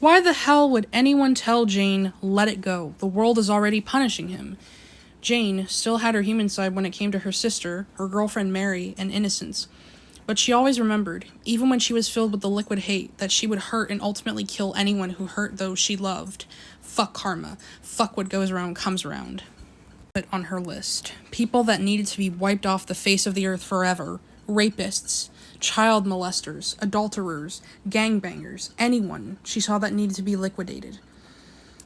Why the hell would anyone tell Jane, let it go? The world is already punishing him. Jane still had her human side when it came to her sister, her girlfriend Mary, and innocence. But she always remembered, even when she was filled with the liquid hate, that she would hurt and ultimately kill anyone who hurt those she loved. Fuck karma. Fuck what goes around comes around. Put on her list. People that needed to be wiped off the face of the earth forever. Rapists, child molesters, adulterers, gangbangers, anyone she saw that needed to be liquidated.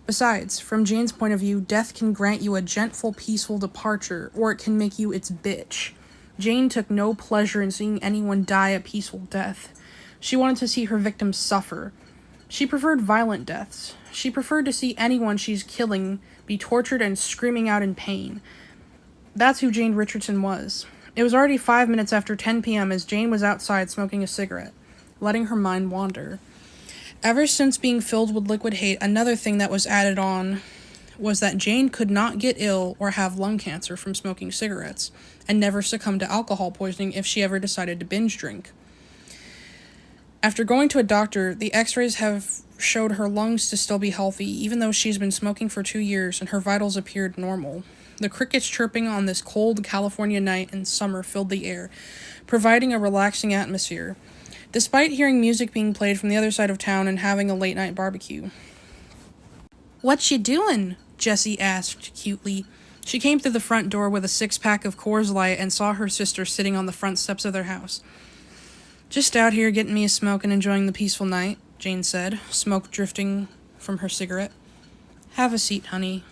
Besides, from Jane's point of view, death can grant you a gentle, peaceful departure, or it can make you its bitch. Jane took no pleasure in seeing anyone die a peaceful death. She wanted to see her victims suffer. She preferred violent deaths. She preferred to see anyone she's killing be tortured and screaming out in pain. That's who Jane Richardson was. It was already 5 minutes after 10 p.m. as Jane was outside smoking a cigarette, letting her mind wander. Ever since being filled with liquid hate, another thing that was added on was that Jane could not get ill or have lung cancer from smoking cigarettes, and never succumb to alcohol poisoning if she ever decided to binge drink. After going to a doctor, the x-rays have showed her lungs to still be healthy, even though she's been smoking for 2 years and her vitals appeared normal. The crickets chirping on this cold California night in summer filled the air, providing a relaxing atmosphere, despite hearing music being played from the other side of town and having a late-night barbecue. "What you doing?" Jessie asked cutely. She came through the front door with a 6-pack of Coors Light and saw her sister sitting on the front steps of their house. "Just out here getting me a smoke and enjoying the peaceful night," Jane said, smoke drifting from her cigarette. "Have a seat, honey."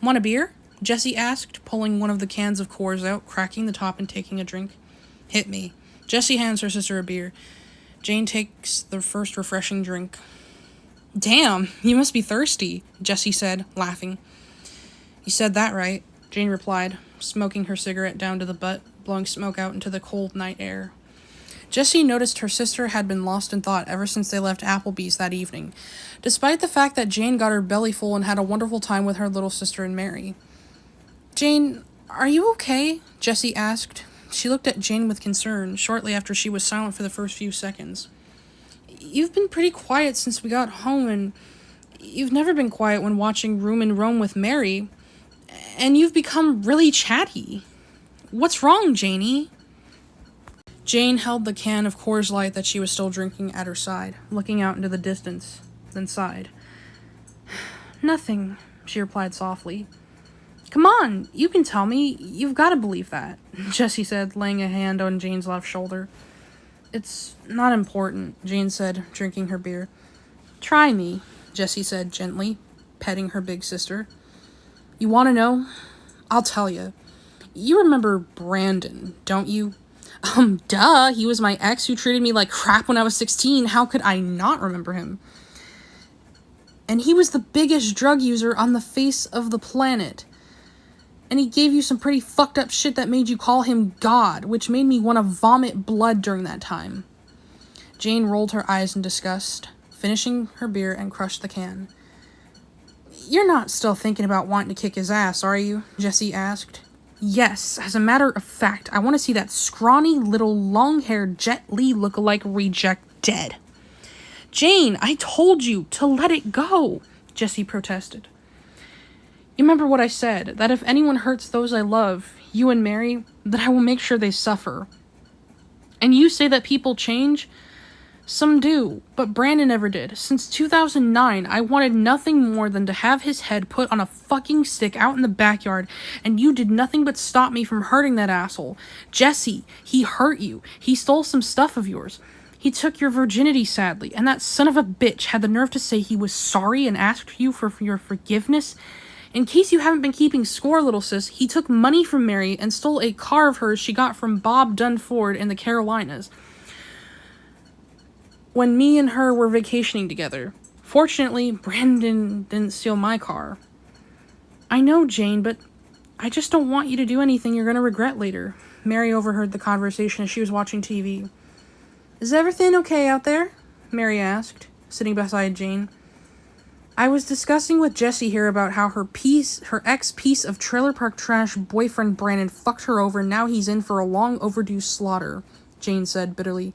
"Want a beer?" Jessie asked, pulling one of the cans of Coors out, cracking the top and taking a drink. "Hit me." Jessie hands her sister a beer. Jane takes the first refreshing drink. "Damn, you must be thirsty," Jessie said, laughing. "You said that right," Jane replied, smoking her cigarette down to the butt, blowing smoke out into the cold night air. Jessie noticed her sister had been lost in thought ever since they left Applebee's that evening, despite the fact that Jane got her belly full and had a wonderful time with her little sister and Mary. "Jane, are you okay?" Jessie asked. She looked at Jane with concern, shortly after she was silent for the first few seconds. "You've been pretty quiet since we got home, and you've never been quiet when watching Room in Rome with Mary, and you've become really chatty. What's wrong, Janie?" Jane held the can of Coors Light that she was still drinking at her side, looking out into the distance, then sighed. "Nothing," she replied softly. "Come on, you can tell me. You've got to believe that," Jessie said, laying a hand on Jane's left shoulder. "It's not important," Jane said, drinking her beer. "Try me," Jessie said gently, petting her big sister. "You want to know? I'll tell you. You remember Brandon, don't you?" Duh, he was my ex who treated me like crap when I was 16. How could I not remember him? And he was the biggest drug user on the face of the planet. And he gave you some pretty fucked up shit that made you call him God, which made me want to vomit blood during that time. Jane rolled her eyes in disgust, finishing her beer and crushed the can. "You're not still thinking about wanting to kick his ass, are you?" Jessie asked. "Yes, as a matter of fact, I want to see that scrawny little long-haired Jet Li look-alike reject dead." "Jane, I told you to let it go," Jessie protested. "You remember what I said, that if anyone hurts those I love, you and Mary, that I will make sure they suffer. And you say that people change? Some do, but Brandon never did. Since 2009, I wanted nothing more than to have his head put on a fucking stick out in the backyard, and you did nothing but stop me from hurting that asshole. Jessie, he hurt you. He stole some stuff of yours. He took your virginity, sadly, and that son of a bitch had the nerve to say he was sorry and asked you for your forgiveness. In case you haven't been keeping score, little sis, he took money from Mary and stole a car of hers she got from Bob Dunn Ford in the Carolinas when me and her were vacationing together. Fortunately, Brandon didn't steal my car. I know, Jane, but I just don't want you to do anything you're going to regret later." Mary overheard the conversation as she was watching TV. "Is everything okay out there?" Mary asked, sitting beside Jane. "I was discussing with Jessie here about how her ex-piece of trailer park trash boyfriend Brandon fucked her over, and now he's in for a long overdue slaughter," Jane said bitterly.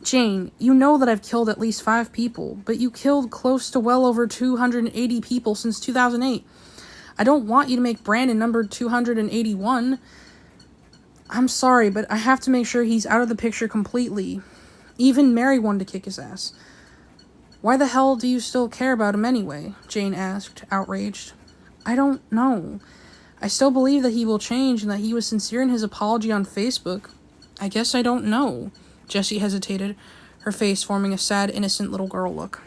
Jane, you know that I've killed at least 5 people, but you killed close to well over 280 people since 2008. I don't want you to make Brandon number 281. I'm sorry, but I have to make sure he's out of the picture completely. Even Mary wanted to kick his ass. Why the hell do you still care about him anyway? Jane asked, outraged. I don't know. I still believe that he will change and that he was sincere in his apology on Facebook. I guess I don't know. Jessie hesitated, her face forming a sad, innocent little girl look.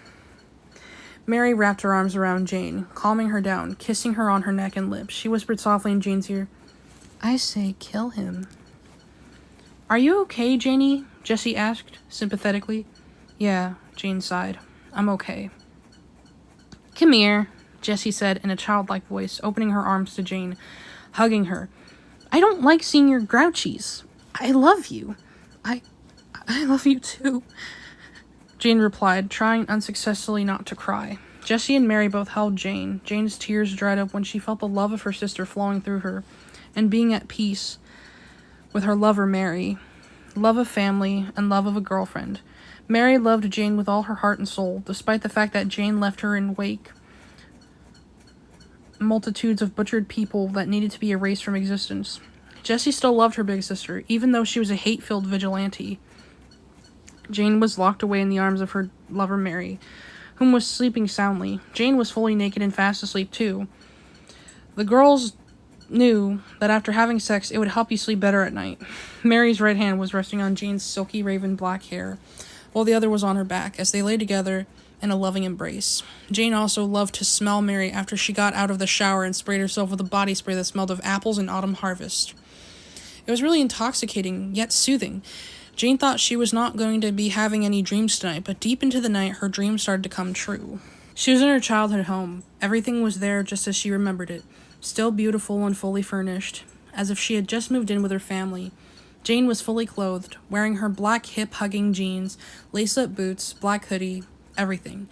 Mary wrapped her arms around Jane, calming her down, kissing her on her neck and lips. She whispered softly in Jane's ear, I say kill him. Are you okay, Janie? Jessie asked, sympathetically. Yeah, Jane sighed. I'm okay. Come here, Jessie said in a childlike voice, opening her arms to Jane, hugging her. I don't like seeing your grouchies. I love you. I love you too, Jane replied, trying unsuccessfully not to cry. Jessie and Mary both held Jane. Jane's tears dried up when she felt the love of her sister flowing through her, and being at peace with her lover Mary, love of family, and love of a girlfriend. Mary loved Jane with all her heart and soul, despite the fact that Jane left her in wake multitudes of butchered people that needed to be erased from existence. Jessie still loved her big sister, even though she was a hate-filled vigilante. Jane was locked away in the arms of her lover Mary, whom was sleeping soundly. Jane was fully naked and fast asleep too. The girls knew that after having sex, it would help you sleep better at night. Mary's right hand was resting on Jane's silky raven black hair, while the other was on her back, as they lay together in a loving embrace. Jane also loved to smell Mary after she got out of the shower and sprayed herself with a body spray that smelled of apples and autumn harvest. It was really intoxicating, yet soothing. Jane thought she was not going to be having any dreams tonight, but deep into the night, her dreams started to come true. She was in her childhood home. Everything was there just as she remembered it, still beautiful and fully furnished, as if she had just moved in with her family. Jane was fully clothed, wearing her black hip-hugging jeans, lace-up boots, black hoodie, everything.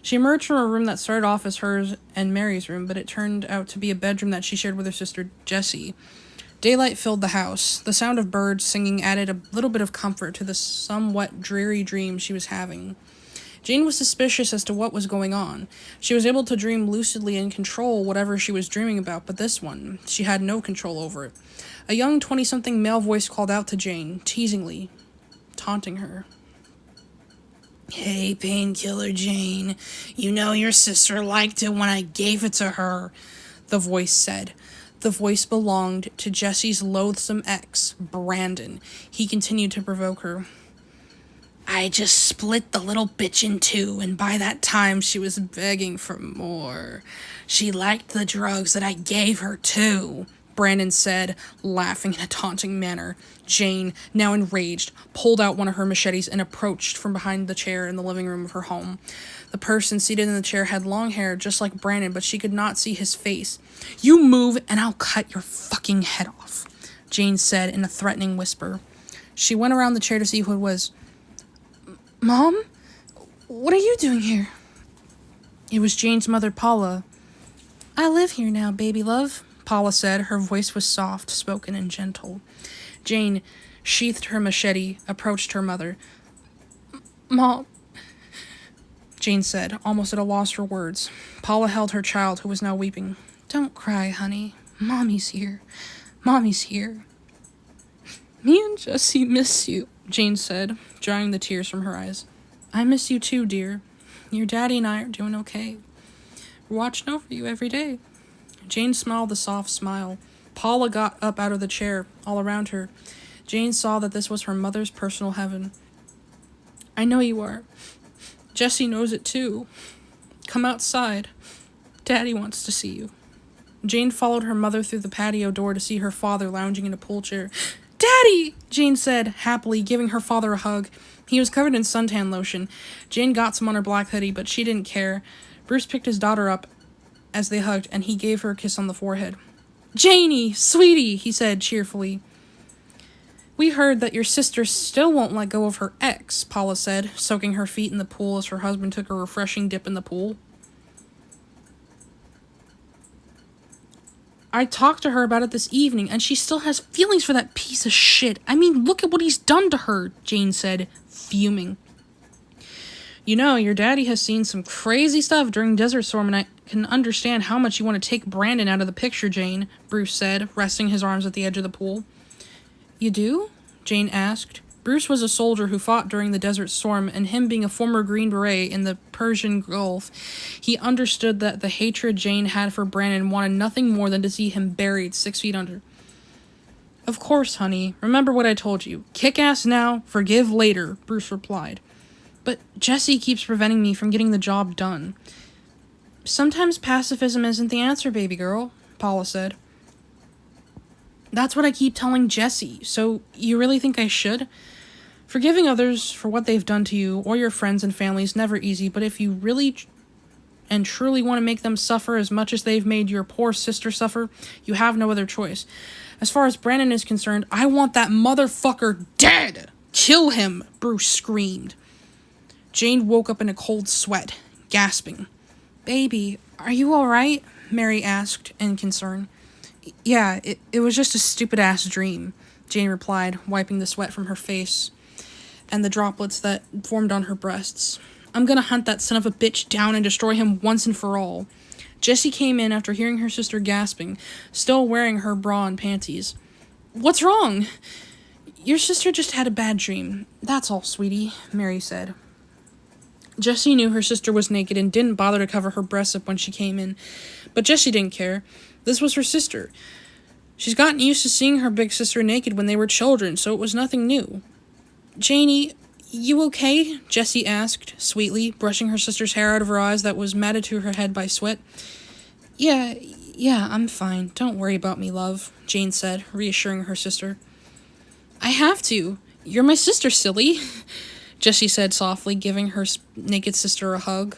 She emerged from a room that started off as hers and Mary's room, but it turned out to be a bedroom that she shared with her sister, Jessie. Daylight filled the house. The sound of birds singing added a little bit of comfort to the somewhat dreary dream she was having. Jane was suspicious as to what was going on. She was able to dream lucidly and control whatever she was dreaming about, but this one, she had no control over it. A young 20-something male voice called out to Jane, teasingly, taunting her. Hey, painkiller Jane, you know your sister liked it when I gave it to her, the voice said. The voice belonged to Jessie's loathsome ex, Brandon. He continued to provoke her. I just split the little bitch in two, and by that time she was begging for more. She liked the drugs that I gave her, too, Brandon said, laughing in a taunting manner. Jane, now enraged, pulled out one of her machetes and approached from behind the chair in the living room of her home. The person seated in the chair had long hair, just like Brandon, but she could not see his face. You move, and I'll cut your fucking head off, Jane said in a threatening whisper. She went around the chair to see who it was. Mom? What are you doing here? It was Jane's mother, Paula. I live here now, baby love, Paula said. Her voice was soft, spoken, and gentle. Jane sheathed her machete, approached her mother. Mom, Jane said, almost at a loss for words. Paula held her child, who was now weeping. Don't cry, honey. Mommy's here. Mommy's here. Me and Jessie miss you, Jane said, drying the tears from her eyes. I miss you too, dear. Your daddy and I are doing okay. We're watching over you every day. Jane smiled a soft smile. Paula got up out of the chair, all around her. Jane saw that this was her mother's personal heaven. I know you are. Jessie knows it too. Come outside. Daddy wants to see you. Jane followed her mother through the patio door to see her father lounging in a pool chair. Daddy! Jane said, happily, giving her father a hug. He was covered in suntan lotion. Jane got some on her black hoodie, but she didn't care. Bruce picked his daughter up as they hugged, and he gave her a kiss on the forehead. Janie, sweetie, he said cheerfully. We heard that your sister still won't let go of her ex, Paula said, soaking her feet in the pool as her husband took a refreshing dip in the pool. I talked to her about it this evening, and she still has feelings for that piece of shit. I mean, look at what he's done to her, Jane said, fuming. You know, your daddy has seen some crazy stuff during Desert Storm, and I can understand how much you want to take Brandon out of the picture, Jane, Bruce said, resting his arms at the edge of the pool. You do? Jane asked. Bruce was a soldier who fought during the Desert Storm, and him being a former Green Beret in the Persian Gulf, he understood that the hatred Jane had for Brandon wanted nothing more than to see him buried 6 feet under. Of course, honey. Remember what I told you. Kick ass now, forgive later, Bruce replied. But Jesse keeps preventing me from getting the job done. Sometimes pacifism isn't the answer, baby girl, Paula said. That's what I keep telling Jesse, so you really think I should? Forgiving others for what they've done to you or your friends and family is never easy, but if you really and truly want to make them suffer as much as they've made your poor sister suffer, you have no other choice. As far as Brandon is concerned, I want that motherfucker dead! Kill him, Bruce screamed. Jane woke up in a cold sweat, gasping. Baby, are you alright? Mary asked in concern. Yeah, it was just a stupid-ass dream, Jane replied, wiping the sweat from her face and the droplets that formed on her breasts. I'm gonna hunt that son of a bitch down and destroy him once and for all. Jessie came in after hearing her sister gasping, still wearing her bra and panties. What's wrong? Your sister just had a bad dream. That's all, sweetie, Mary said. Jessie knew her sister was naked and didn't bother to cover her breasts up when she came in, but Jessie didn't care. This was her sister. She's gotten used to seeing her big sister naked when they were children, so it was nothing new. Janie, you okay? Jessie asked, sweetly, brushing her sister's hair out of her eyes that was matted to her head by sweat. Yeah, I'm fine. Don't worry about me, love, Jane said, reassuring her sister. I have to. You're my sister, silly, Jessie said softly, giving her naked sister a hug.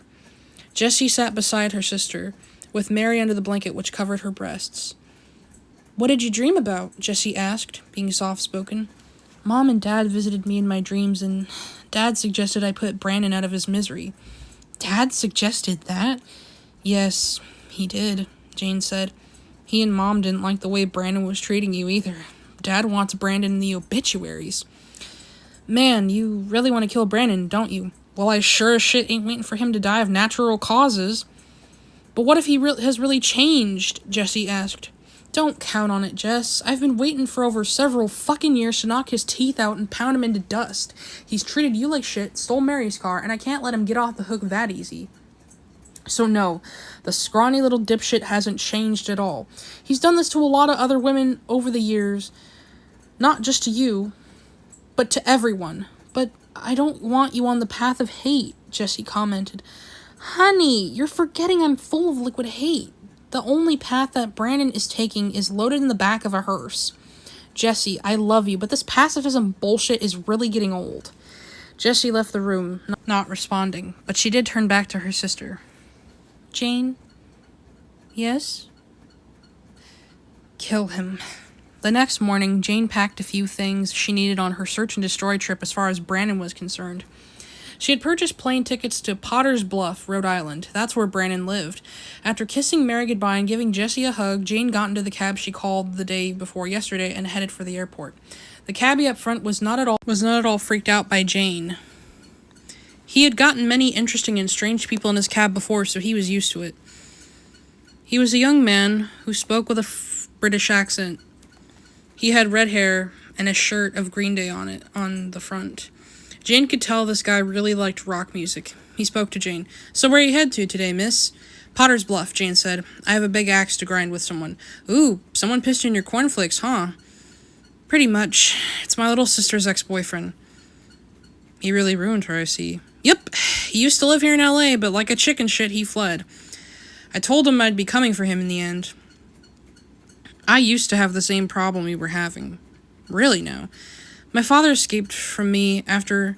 Jessie sat beside her sister, with Mary under the blanket which covered her breasts. What did you dream about? Jessie asked, being soft-spoken. Mom and Dad visited me in my dreams, and Dad suggested I put Brandon out of his misery. Dad suggested that? Yes, he did, Jane said. He and Mom didn't like the way Brandon was treating you either. Dad wants Brandon in the obituaries. Man, you really want to kill Brandon, don't you? Well, I sure as shit ain't waiting for him to die of natural causes. But what if he has really changed? Jessie asked. Don't count on it, Jess. I've been waiting for over several fucking years to knock his teeth out and pound him into dust. He's treated you like shit, stole Mary's car, and I can't let him get off the hook that easy. So no, the scrawny little dipshit hasn't changed at all. He's done this to a lot of other women over the years. Not just to you, but to everyone. But I don't want you on the path of hate, Jessie commented. Honey, you're forgetting I'm full of liquid hate. The only path that Brandon is taking is loaded in the back of a hearse. Jessie, I love you, but this pacifism bullshit is really getting old. Jessie left the room, not responding, but she did turn back to her sister. Jane? Yes? Kill him. The next morning, Jane packed a few things she needed on her search and destroy trip as far as Brandon was concerned. She had purchased plane tickets to Potter's Bluff, Rhode Island. That's where Brandon lived. After kissing Mary goodbye and giving Jessie a hug, Jane got into the cab she called the day before yesterday and headed for the airport. The cabbie up front was not at all freaked out by Jane. He had gotten many interesting and strange people in his cab before, so he was used to it. He was a young man who spoke with a British accent. He had red hair and a shirt of Green Day on it, on the front. Jane could tell this guy really liked rock music. He spoke to Jane. So where you head to today, miss? Potter's Bluff, Jane said. I have a big axe to grind with someone. Ooh, someone pissed in your cornflakes, huh? Pretty much. It's my little sister's ex-boyfriend. He really ruined her, I see. Yep, he used to live here in LA, but like a chicken shit, he fled. I told him I'd be coming for him in the end. I used to have the same problem we were having. Really now. My father escaped from me after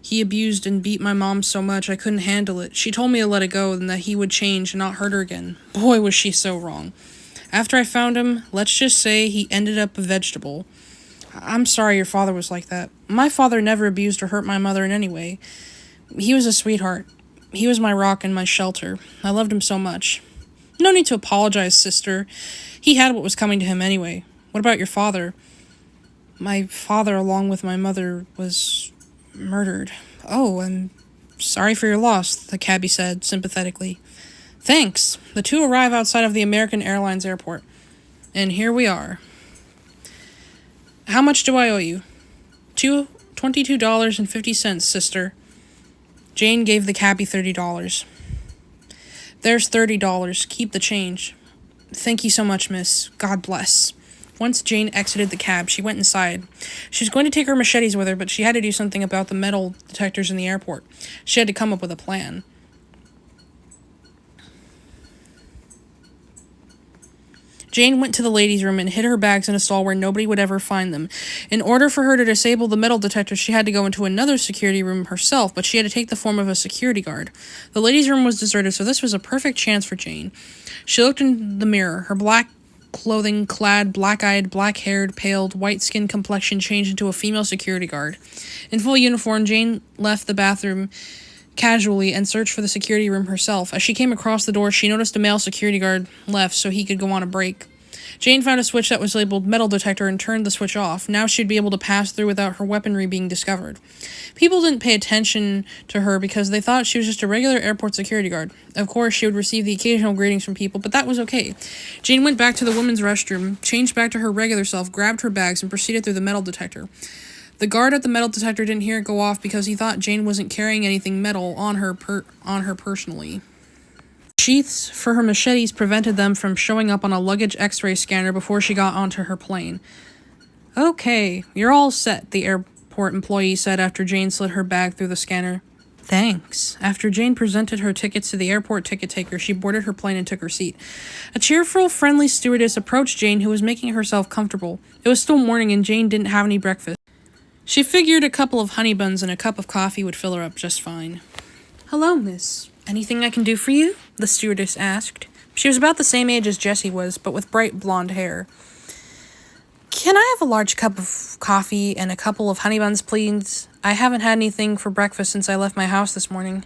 he abused and beat my mom so much I couldn't handle it. She told me to let it go and that he would change and not hurt her again. Boy, was she so wrong. After I found him, let's just say he ended up a vegetable. I'm sorry your father was like that. My father never abused or hurt my mother in any way. He was a sweetheart. He was my rock and my shelter. I loved him so much. No need to apologize, sister. He had what was coming to him anyway. What about your father? My father, along with my mother, was murdered. Oh, I'm sorry for your loss, the cabbie said sympathetically. Thanks. The two arrive outside of the American Airlines airport. And here we are. How much do I owe you? $22.50, sister. Jane gave the cabbie $30. There's $30. Keep the change. Thank you so much, miss. God bless. Once Jane exited the cab, she went inside. She was going to take her machetes with her, but she had to do something about the metal detectors in the airport. She had to come up with a plan. Jane went to the ladies' room and hid her bags in a stall where nobody would ever find them. In order for her to disable the metal detectors, she had to go into another security room herself, but she had to take the form of a security guard. The ladies' room was deserted, so this was a perfect chance for Jane. She looked in the mirror. Her black clothing clad, black-eyed, black-haired, paled, white-skinned complexion changed into a female security guard. In full uniform, Jane left the bathroom casually and searched for the security room herself. As she came across the door, she noticed a male security guard left so he could go on a break. Jane found a switch that was labeled metal detector and turned the switch off. Now she'd be able to pass through without her weaponry being discovered. People didn't pay attention to her because they thought she was just a regular airport security guard. Of course, she would receive the occasional greetings from people, but that was okay. Jane went back to the women's restroom, changed back to her regular self, grabbed her bags, and proceeded through the metal detector. The guard at the metal detector didn't hear it go off because he thought Jane wasn't carrying anything metal on her personally. Sheaths for her machetes prevented them from showing up on a luggage x-ray scanner before she got onto her plane. Okay, you're all set, the airport employee said after Jane slid her bag through the scanner. Thanks. After Jane presented her tickets to the airport ticket taker, she boarded her plane and took her seat. A cheerful, friendly stewardess approached Jane, who was making herself comfortable. It was still morning and Jane didn't have any breakfast. She figured a couple of honey buns and a cup of coffee would fill her up just fine. Hello, miss. Anything I can do for you? The stewardess asked. She was about the same age as Jessie was, but with bright blonde hair. Can I have a large cup of coffee and a couple of honey buns, please? I haven't had anything for breakfast since I left my house this morning.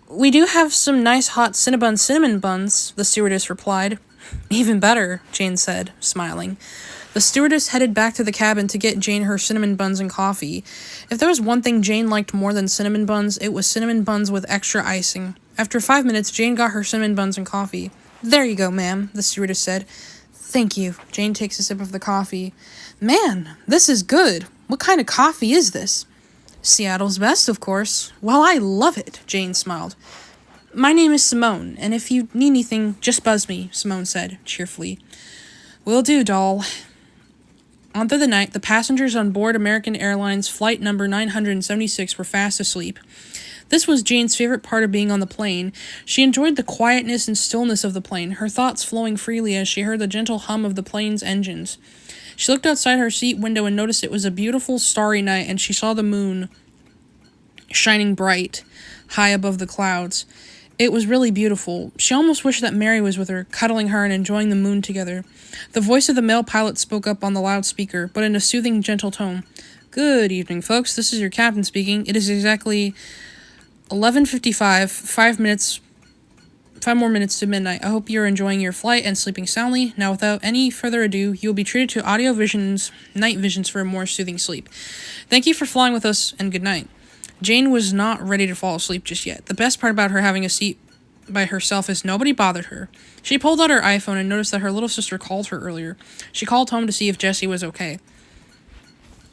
We do have some nice hot cinnamon buns, the stewardess replied. Even better, Jane said, smiling. The stewardess headed back to the cabin to get Jane her cinnamon buns and coffee. If there was one thing Jane liked more than cinnamon buns, it was cinnamon buns with extra icing. After 5 minutes, Jane got her cinnamon buns and coffee. There you go, ma'am, the stewardess said. Thank you. Jane takes a sip of the coffee. Man, this is good. What kind of coffee is this? Seattle's best, of course. Well, I love it, Jane smiled. My name is Simone, and if you need anything, just buzz me, Simone said, cheerfully. Will do, doll. On through the night, the passengers on board American Airlines flight number 976 were fast asleep. This was Jane's favorite part of being on the plane. She enjoyed the quietness and stillness of the plane, her thoughts flowing freely as she heard the gentle hum of the plane's engines. She looked outside her seat window and noticed it was a beautiful starry night, and she saw the moon shining bright, high above the clouds. It was really beautiful. She almost wished that Mary was with her, cuddling her and enjoying the moon together. The voice of the male pilot spoke up on the loudspeaker, but in a soothing, gentle tone. Good evening, folks. This is your captain speaking. It is exactly 11:55, 5 more minutes to midnight. I hope you're enjoying your flight and sleeping soundly. Now, without any further ado, you will be treated to audio visions, night visions for a more soothing sleep. Thank you for flying with us, and good night. Jane was not ready to fall asleep just yet. The best part about her having a seat by herself is nobody bothered her. She pulled out her iPhone and noticed that her little sister called her earlier. She called home to see if Jessie was okay.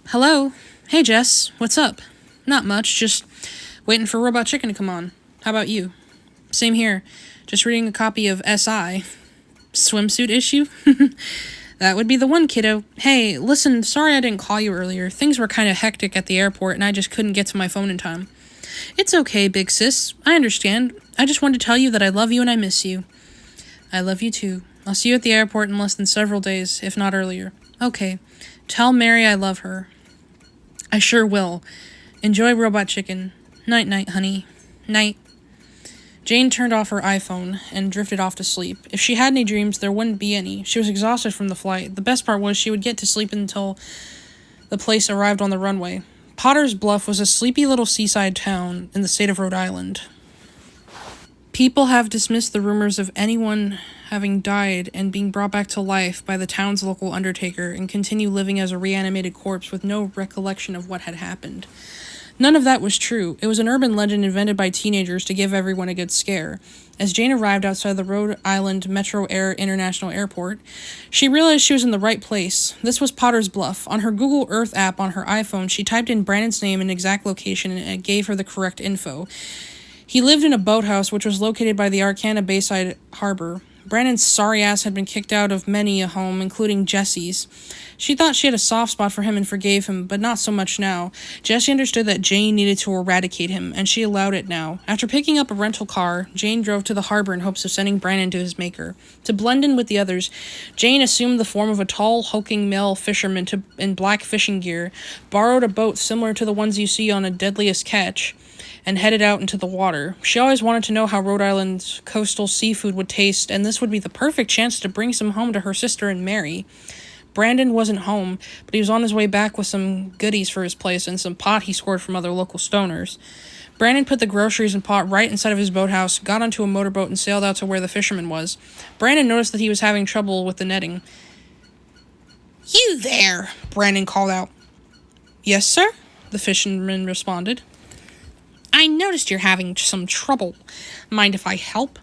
Hello? Hey, Jess. What's up? Not much, just waiting for Robot Chicken to come on. How about you? Same here. Just reading a copy of S.I. Swimsuit issue? That would be the one, kiddo. Hey, listen, sorry I didn't call you earlier. Things were kind of hectic at the airport, and I just couldn't get to my phone in time. It's okay, big sis. I understand. I just wanted to tell you that I love you and I miss you. I love you too. I'll see you at the airport in less than several days, if not earlier. Okay. Tell Mary I love her. I sure will. Enjoy Robot Chicken. Night-night, honey. Night. Jane turned off her iPhone and drifted off to sleep. If she had any dreams, there wouldn't be any. She was exhausted from the flight. The best part was she would get to sleep until the place arrived on the runway. Potter's Bluff was a sleepy little seaside town in the state of Rhode Island. People have dismissed the rumors of anyone having died and being brought back to life by the town's local undertaker and continue living as a reanimated corpse with no recollection of what had happened. None of that was true. It was an urban legend invented by teenagers to give everyone a good scare. As Jane arrived outside the Rhode Island Metro Air International Airport, she realized she was in the right place. This was Potter's Bluff. On her Google Earth app on her iPhone, she typed in Brandon's name and exact location, and it gave her the correct info. He lived in a boathouse which was located by the Arcana Bayside Harbor. Brandon's sorry ass had been kicked out of many a home, including Jesse's. She thought she had a soft spot for him and forgave him, but not so much now. Jessie understood that Jane needed to eradicate him, and she allowed it now. After picking up a rental car, Jane drove to the harbor in hopes of sending Brandon to his maker. To blend in with the others, Jane assumed the form of a tall, hulking male fisherman in black fishing gear, borrowed a boat similar to the ones you see on a Deadliest Catch, and headed out into the water. She always wanted to know how Rhode Island's coastal seafood would taste, and this would be the perfect chance to bring some home to her sister and Mary. Brandon wasn't home, but he was on his way back with some goodies for his place and some pot he scored from other local stoners. Brandon put the groceries and pot right inside of his boathouse, got onto a motorboat, and sailed out to where the fisherman was. Brandon noticed that he was having trouble with the netting. "You there!" Brandon called out. "Yes, sir," the fisherman responded. "I noticed you're having some trouble. Mind if I help?"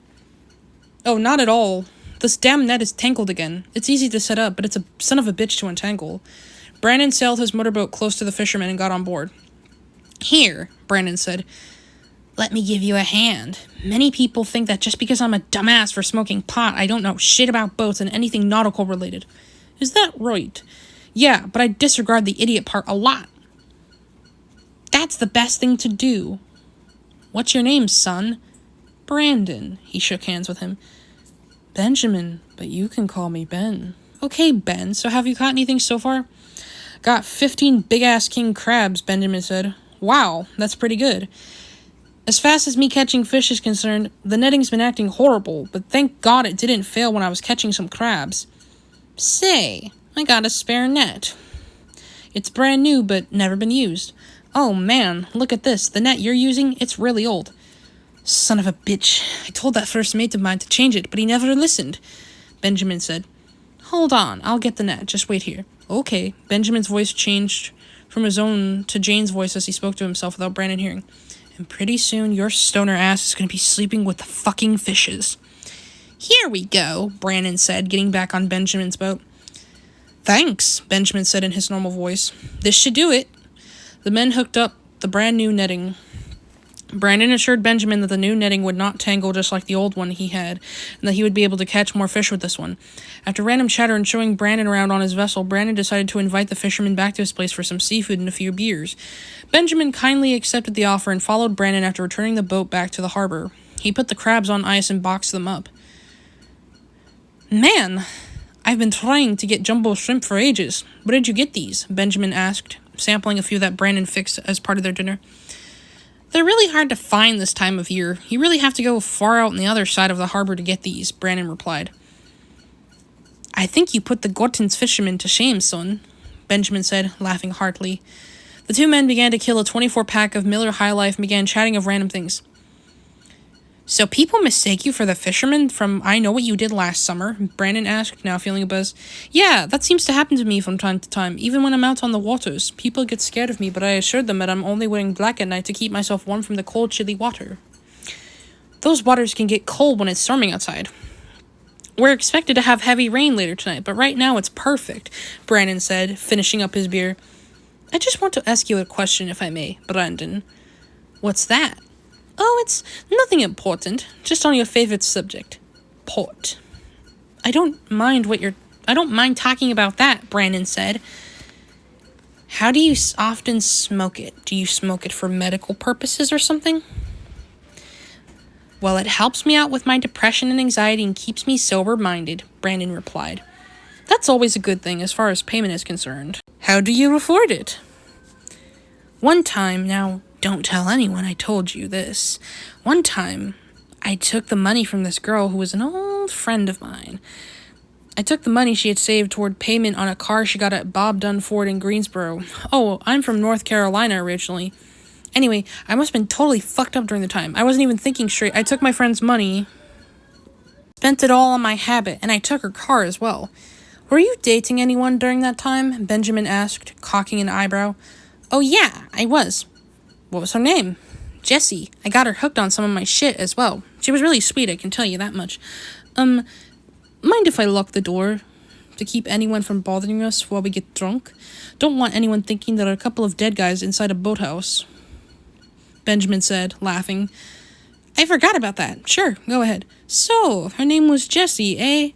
"Oh, not at all. This damn net is tangled again. It's easy to set up, but it's a son of a bitch to untangle." Brandon sailed his motorboat close to the fisherman and got on board. "Here," Brandon said. "Let me give you a hand. Many people think that just because I'm a dumbass for smoking pot, I don't know shit about boats and anything nautical related. Is that right?" "Yeah, but I disregard the idiot part a lot." "That's the best thing to do." "What's your name, son?" "Brandon." He shook hands with him. "Benjamin, but you can call me Ben." "Okay, Ben, so have you caught anything so far?" "Got 15 big-ass king crabs," Benjamin said. "Wow, that's pretty good. As fast as me catching fish is concerned, the netting's been acting horrible, but thank God it didn't fail when I was catching some crabs." "Say, I got a spare net. It's brand new, but never been used." "Oh man, look at this. The net you're using, it's really old." "Son of a bitch. I told that first mate of mine to change it, but he never listened," Benjamin said. "Hold on, I'll get the net. Just wait here." "Okay." Benjamin's voice changed from his own to Jane's voice as he spoke to himself without Brandon hearing. "And pretty soon your stoner ass is going to be sleeping with the fucking fishes." "Here we go," Brandon said, getting back on Benjamin's boat. "Thanks," Benjamin said in his normal voice. "This should do it." The men hooked up the brand new netting. Brandon assured Benjamin that the new netting would not tangle just like the old one he had, and that he would be able to catch more fish with this one. After random chatter and showing Brandon around on his vessel, Brandon decided to invite the fisherman back to his place for some seafood and a few beers. Benjamin kindly accepted the offer and followed Brandon after returning the boat back to the harbor. He put the crabs on ice and boxed them up. "Man, I've been trying to get jumbo shrimp for ages. Where did you get these?" Benjamin asked, sampling a few that Brandon fixed as part of their dinner. "They're really hard to find this time of year. You really have to go far out on the other side of the harbor to get these," Brandon replied. "I think you put the Gorton's fishermen to shame, son," Benjamin said, laughing heartily. The two men began to kill a 24-pack of Miller High Life and began chatting of random things. "So people mistake you for the fisherman from I Know What You Did Last Summer?" Brandon asked, now feeling a buzz. "Yeah, that seems to happen to me from time to time, even when I'm out on the waters. People get scared of me, but I assured them that I'm only wearing black at night to keep myself warm from the cold, chilly water." "Those waters can get cold when it's storming outside." "We're expected to have heavy rain later tonight, but right now it's perfect," Brandon said, finishing up his beer. "I just want to ask you a question, if I may, Brandon." "What's that?" "Oh, it's nothing important. Just on your favorite subject. Port." I don't mind talking about that," Brandon said. "How do you often smoke it? Do you smoke it for medical purposes or something?" "Well, it helps me out with my depression and anxiety and keeps me sober-minded," Brandon replied. "That's always a good thing as far as payment is concerned." "How do you afford it?" "One time, now, don't tell anyone I told you this. One time, I took the money from this girl who was an old friend of mine. I took the money she had saved toward payment on a car she got at Bob Dunn Ford in Greensboro. Oh, I'm from North Carolina originally. Anyway, I must have been totally fucked up during the time. I wasn't even thinking straight. I took my friend's money, spent it all on my habit, and I took her car as well. Were you dating anyone during that time? Benjamin asked, cocking an eyebrow. Oh yeah, I was. What was her name? Jessie. I got her hooked on some of my shit as well. She was really sweet, I can tell you that much. Mind if I lock the door? To keep anyone from bothering us while we get drunk? Don't want anyone thinking there are a couple of dead guys inside a boathouse. Benjamin said, laughing. I forgot about that. Sure, go ahead. So, her name was Jessie, eh?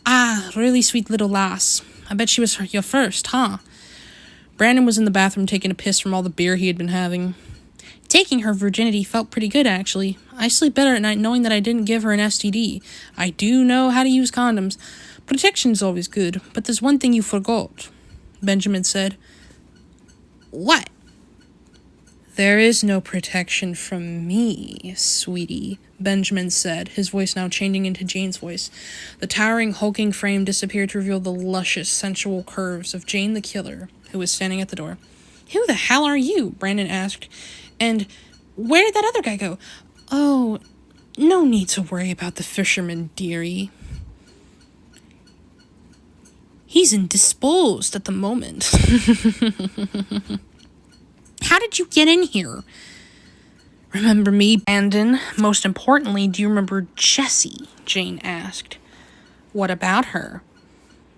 Ah, really sweet little lass. I bet she was your first, huh? Brandon was in the bathroom taking a piss from all the beer he had been having. Taking her virginity felt pretty good, actually. I sleep better at night knowing that I didn't give her an STD. I do know how to use condoms. Protection's always good, but there's one thing you forgot, Benjamin said. What? There is no protection from me, sweetie, Benjamin said, his voice now changing into Jane's voice. The towering, hulking frame disappeared to reveal the luscious, sensual curves of Jane the Killer, who was standing at the door. Who the hell are you? Brandon asked. And where did that other guy go? Oh, no need to worry about the fisherman, dearie. He's indisposed at the moment. How did you get in here? Remember me, Brandon? Most importantly, do you remember Jessie? Jane asked. What about her?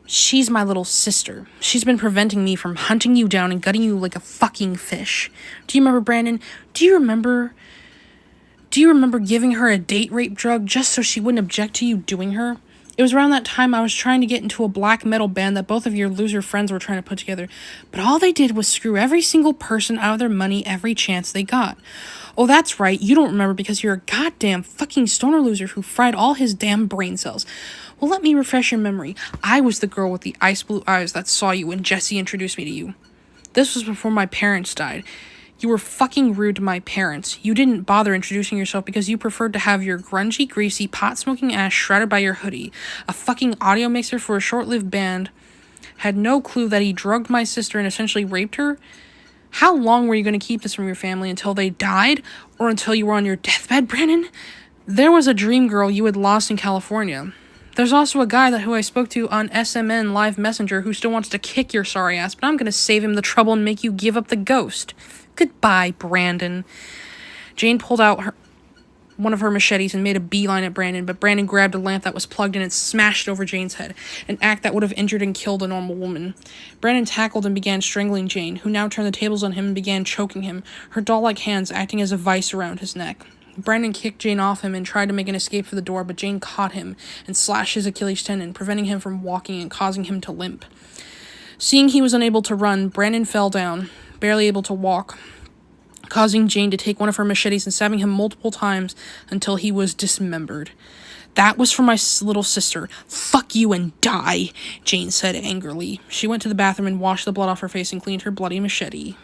She's my little sister. She's been preventing me from hunting you down and gutting you like a fucking fish. Do you remember, Brandon? Do you remember giving her a date rape drug just so she wouldn't object to you doing her? It was around that time I was trying to get into a black metal band that both of your loser friends were trying to put together. But all they did was screw every single person out of their money every chance they got. Oh, that's right, you don't remember because you're a goddamn fucking stoner loser who fried all his damn brain cells. Well, let me refresh your memory. I was the girl with the ice blue eyes that saw you when Jessie introduced me to you. This was before my parents died. You were fucking rude to my parents. You didn't bother introducing yourself because you preferred to have your grungy, greasy, pot-smoking ass shrouded by your hoodie. A fucking audio mixer for a short-lived band. Had no clue that he drugged my sister and essentially raped her. How long were you going to keep this from your family? Until they died? Or until you were on your deathbed, Brandon? There was a dream girl you had lost in California. There's also a guy who I spoke to on SMN Live Messenger who still wants to kick your sorry ass, but I'm going to save him the trouble and make you give up the ghost. Goodbye, Brandon. Jane pulled out one of her machetes and made a beeline at Brandon, but Brandon grabbed a lamp that was plugged in and smashed it over Jane's head, an act that would have injured and killed a normal woman. Brandon tackled and began strangling Jane, who now turned the tables on him and began choking him, her doll-like hands acting as a vice around his neck. Brandon kicked Jane off him and tried to make an escape for the door, but Jane caught him and slashed his Achilles tendon, preventing him from walking and causing him to limp. Seeing he was unable to run, Brandon fell down, barely able to walk, causing Jane to take one of her machetes and stabbing him multiple times until he was dismembered. That was for my little sister. Fuck you and die, Jane said angrily. She went to the bathroom and washed the blood off her face and cleaned her bloody machete.